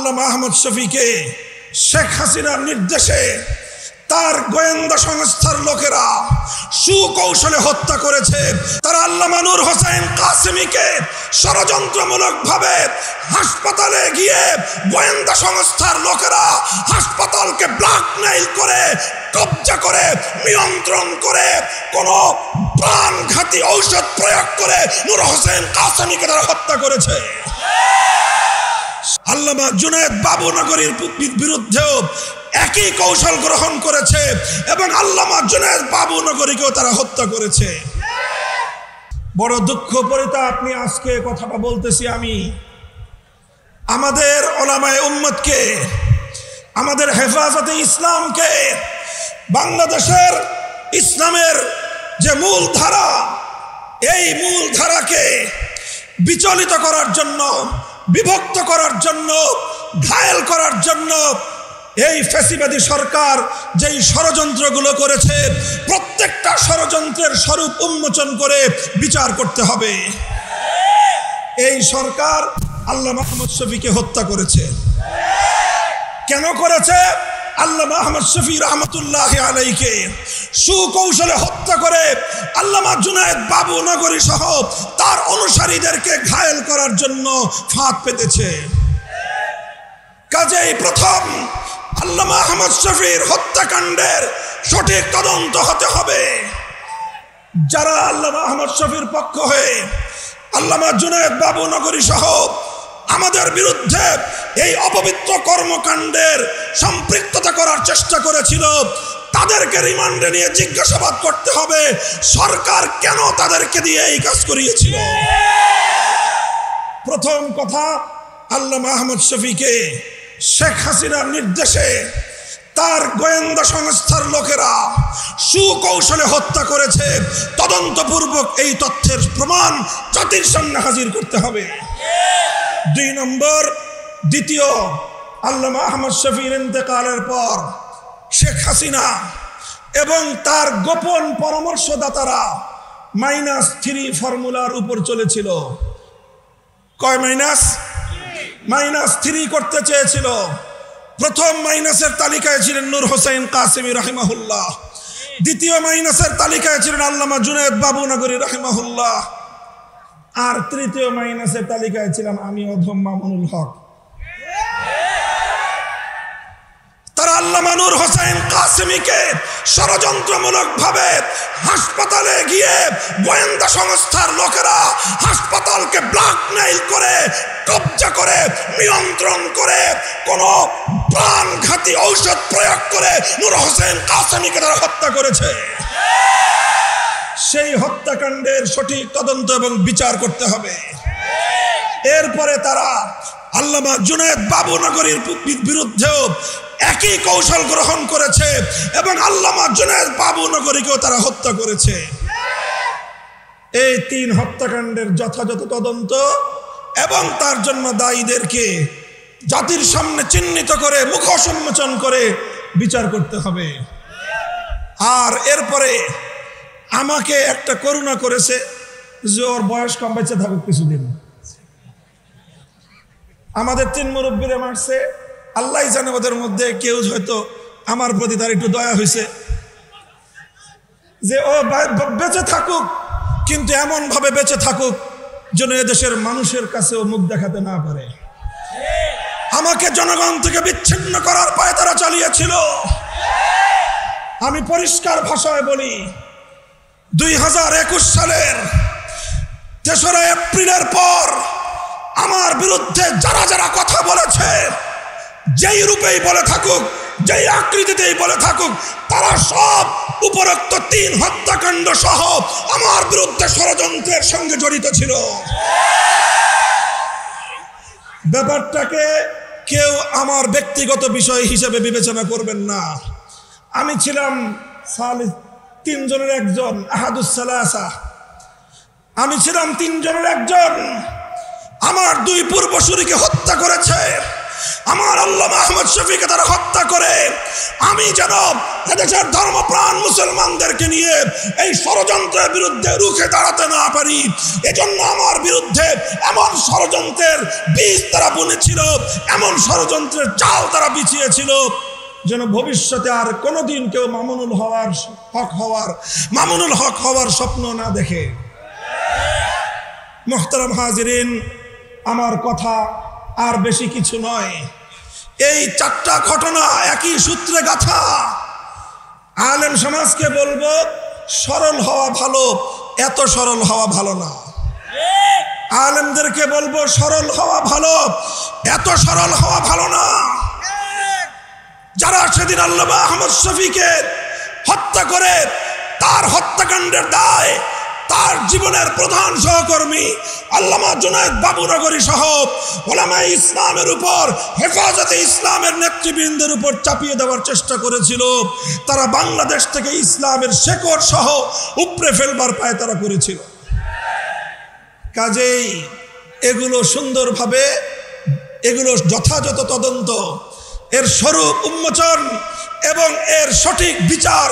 আল্লামা আহমদ শফীকে শেখ হাসিনার নির্দেশে তার গোয়েন্দা সংস্থার লোকেরা সুকৌশলে হত্যা করেছে। তারা আল্লামা নূর হোসেন কাসেমীকে ষড়যন্ত্রমূলকভাবে হাসপাতালে গিয়ে গোয়েন্দা সংস্থার লোকেরা হাসপাতালকে ব্ল্যাকমেইল করে, কবজা করে, নিয়ন্ত্রণ করে, কোনো প্রাণঘাতী ঔষধ প্রয়োগ করে নূর হোসেন কাসেমীকে তারা হত্যা করেছে। আল্লামা জুনায়েদ বাবুনগরীর বিরুদ্ধেও একই কৌশল গ্রহণ করেছে এবং আল্লামা জুনায়েদ বাবুনগরীকেও তারা হত্যা করেছে। বড় দুঃখ পরিতাপ নিয়ে আজকে কথাটা বলতেছি আমি। আমাদের ওলামায়ে উম্মতকে, আমাদের হেফাজতে ইসলামকে, বাংলাদেশের ইসলামের যে মূল ধারা, এই মূল ধারাকে বিচলিত করার জন্য, বিভক্ত করার জন্য, ঘায়েল করার জন্য এই ফ্যাসিবাদী সরকার যেই ষড়যন্ত্রগুলো করেছে, প্রত্যেকটা ষড়যন্ত্রের স্বরূপ উন্মোচন করে বিচার করতে হবে। এই সরকার আল্লামা আহমদ শফীকে হত্যা করেছে। কেন করেছে? আল্লামা আহমদ শফী রহমতুল্লাহ আলাইকে সুকৌশলে হত্যা করে আল্লামা জুনায়েদ বাবুনগরী সহ তার অনুসারীদেরকে ঘায়েল করার জন্য ফাঁদ পেতেছে। কাজেই প্রথম আল্লামা আহমদ শফীর হত্যাকাণ্ডের সঠিক তদন্ত হতে হবে। যারা আল্লামা আহমদ শফীর পক্ষ হয়ে আল্লামা জুনায়েদ বাবুনগরী সহ আমাদের বিরুদ্ধে এই অপবিত্র কর্মকাণ্ডের সম্পৃক্ততা করার চেষ্টা করেছিল, তাদেরকে রিমান্ডে নিয়ে জিজ্ঞাসাবাদ করতে হবে সরকার কেন তাদেরকে দিয়ে এই কাজ করিয়েছিল। প্রথম কথা, আল্লামা আহমদ শফীকে শেখ হাসিনার নির্দেশে তার গোয়েন্দা সংস্থার লোকেরা সুকৌশলে হত্যা করেছে। তদন্তপূর্বক এই তথ্যের প্রমাণ জাতির সামনে হাজির করতে হবে। 2 নম্বর, দ্বিতীয়, আল্লামা আহমদ শফীর ইন্তেকালের পর শেখ হাসিনা এবং তার গোপন পরামর্শদাতারা -3 ফর্মুলার উপর চলেছিল। কয় -3 করতে চেয়েছিল। প্রথম মাইনাসের তালিকায় ছিলেন নূর হোসেন কাসেমী রাহিমাহুল্লাহ, দ্বিতীয় মাইনাসের তালিকায় ছিলেন আল্লামা জুনায়েদ বাবুনগরী রাহিমাহুল্লাহ, আর তৃতীয় মাইনাসের তালিকায় ছিলাম আমি অধম মামুনুল হক। তারা আল্লামা নূর হোসেন কাসেমীকে ষড়যন্ত্রমূলকভাবে হাসপাতালে গিয়ে গোয়েন্দা সংস্থার লোকেরা হাসপাতালকে ব্ল্যাকমেইল করে, কবজা করে, নিয়ন্ত্রণ করে, কোনো প্রাণঘাতী ঔষধ প্রয়োগ করে নূর হোসেন কাসেমীকে তারা হত্যা করেছে। সেই হত্যাকাণ্ডের সঠিক তদন্ত এবং বিচার করতে হবে। এরপরে তারা আল্লামা জুনায়েদ বাবুনগরীর বিরুদ্ধেও একই কৌশল গ্রহণ করেছে এবং আল্লামা জুনায়েদ বাবুনগরীকেও তারা হত্যা করেছে। এই 3 হত্যাকাণ্ডের যথাযথ তদন্ত এবং তার জন্য দায়ীদেরকে জাতির সামনে চিহ্নিত করে, মুখোশ উন্মোচন করে বিচার করতে হবে। আর এরপরে আমাকে একটা করুণা করেছে যে ওর বয়স কম, বেঁচে থাকুক কিছুদিন। আমাদের 3 মুরব্বীরে মারছে, আল্লাহ জানে ওদের মধ্যে কেউ হয়তো আমার প্রতি তার একটু দয়া হয়েছে যে ও বেঁচে থাকুক, কিন্তু এমন ভাবে বেঁচে থাকুক যেন এদেশের মানুষের কাছে ও মুখ দেখাতে না পারে। আমাকে জনগণ থেকে বিচ্ছিন্ন করার পায়ে তারা চালিয়েছিল। আমি পরিষ্কার ভাষায় বলি, 2021 সালের 3রা এপ্রিলের পর আমার বিরুদ্ধে যারা যারা কথা বলেছে, যেই রূপেই বলে থাকুক, যেই আকৃতিতেই বলে থাকুক, তারা সব উপরোক্ত 3 হত্যাকাণ্ড সহ আমার বিরুদ্ধে ষড়যন্ত্রের সঙ্গে জড়িত ছিল। ব্যাপারটাকে কেউ আমার ব্যক্তিগত বিষয় হিসেবে বিবেচনা করবেন না। আমি ছিলাম 3 জনের একজন, আহাদুস সালাসা। আমি ছিলাম 3 জনের একজন। আমার 2 পূর্বসূরীকে হত্যা করেছে। আমার আল্লামা আহমদ শফীকে তারা হত্যা করে আমি যেন এদেশের ধর্মপ্রাণ মুসলমানদেরকে নিয়ে এই ষড়যন্ত্রের বিরুদ্ধে রুখে দাঁড়াতে না পারি, এজন্য আমার বিরুদ্ধে এমন ষড়যন্ত্রের বীজ তারা বুনেছিল, এমন ষড়যন্ত্রের চাল তারা বিছিয়েছিল যেন ভবিষ্যতে আর কোনোদিন কেউ মামুনুল হক হওয়ার স্বপ্ন না দেখে। মুহতারাম হাজিরিন, আমার কথা আর বেশি কিছু নয়। এই চারটা ঘটনা একই সূত্রে গাঁথা। আলেম সমাজকে বলবো সরল হওয়া ভালো, এত সরল হওয়া ভালো না। আলেমদেরকে বলবো সরল হওয়া ভালো, এত সরল হওয়া ভালো না। যারা সেদিন আল্লামা আহমদ শফীকে হত্যা করে তার হত্যাকাণ্ডের দায় তার জীবনের প্রধান সহকর্মী আল্লামা জুনায়েদ বাবুনগরী সহ উলামায়ে ইসলামের উপর, হেফাজতে ইসলামের নেতৃবৃন্দের উপর চাপিয়ে দেওয়ার চেষ্টা করেছিল, তারা বাংলাদেশ থেকে ইসলামের শেকড় সহ উপড়ে ফেলবার পায়তারা করেছিল। কাজেই এগুলো সুন্দরভাবে, এগুলো যথাযথ তদন্ত, এর স্বরূপ উন্মোচন এবং এর সঠিক বিচার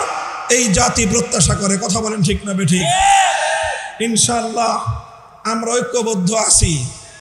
এই জাতি প্রত্যাশা করে। কথা বলেন ঠিক না বেঠিক? ইনশাআল্লাহ আমরা ঐক্যবদ্ধ আছি।